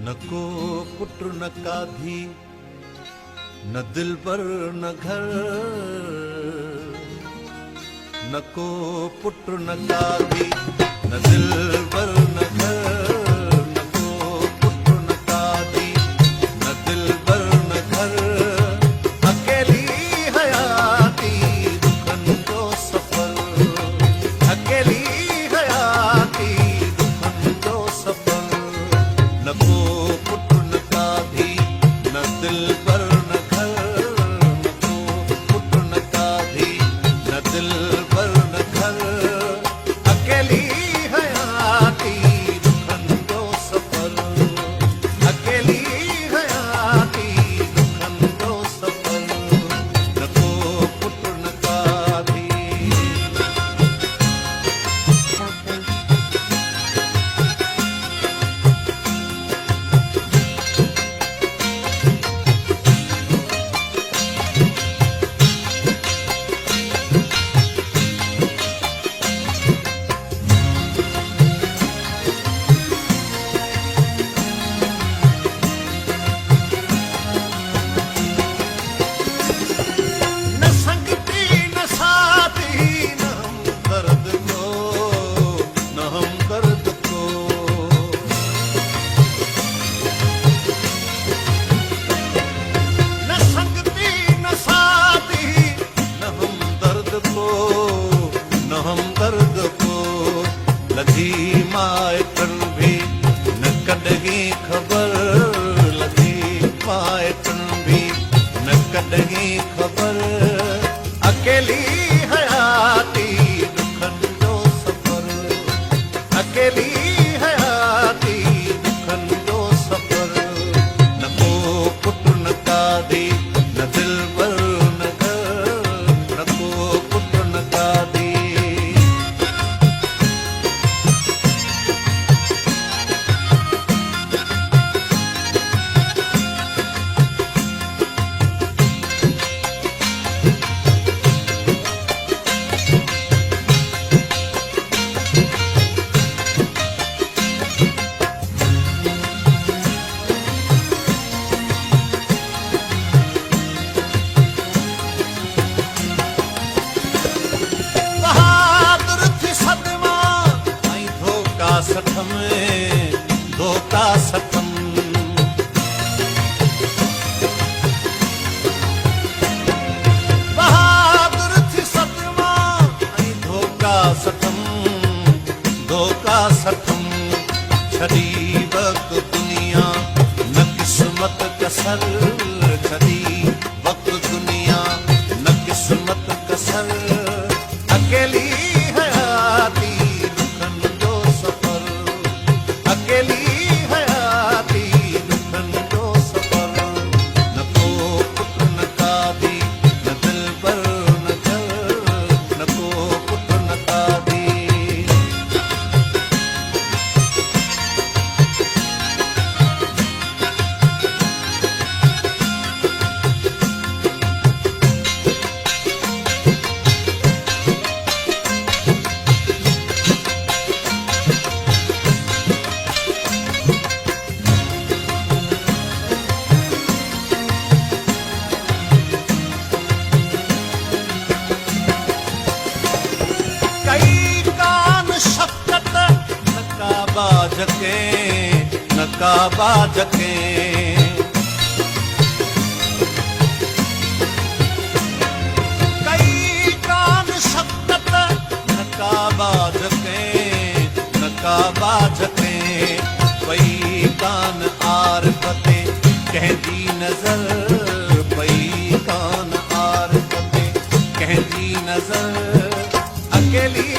न को पुत्र न काधी, न दिल पर न घर, न को पुत्र न काधी, न दिल पर न घर, न को पुत्र न काधी, न दिल पर न घर, अकेली हयाती दुखन को सफर, अकेली हयाती दुखन को सफर, न को पुत्र न काधी, न दिल पर न घर, न को पुत्र न काधी, न दिल पर न घर, अकेली हयाती दुखन को सफर, अकेली हयाती दुखन को सफर, न को पुत्र न काधी। न संगती न साथी न हम दर्द को, न हम दर्द को, न संगती न साथी न हम दर्द को, न हम दर्द को, लधी मायटन भी न कॾहिं ख़बर, लधी मायटन भी न कॾहिं ख़बर, अकेली हयाती दुखन जो सफर, अकेली हयाती दुखन जो सफर, न को पुत्र न काधी, न दिल पर न घर, न को पुत्र न काधी। बहादुर थी सदमा ऐं धोखा सठ में, धोखा सठम, बहादुर थी सदमा ऐं धोखा सठम, धोखा सठम, छॾी वक़्तु दुनिया न क़िस्मत कसर, छॾी वक़्तु दुनिया न क़िस्मत कसर, अकेली हयाती दुखन जो सफर, अकेली हयाती दुखन जो सफर, न को पुत्र न काधी, न दिल पर न घर, न को पुत्र न काधी। कई कान शफ़क़त नकाबाज के, नकाबाज के, कई कान शफ़क़त नकाबाज के, नकाबाज के, पई कान आरफ़ते कंहिंजी नज़र, पई कान आरफ़ते कंहिंजी नज़र, अकेली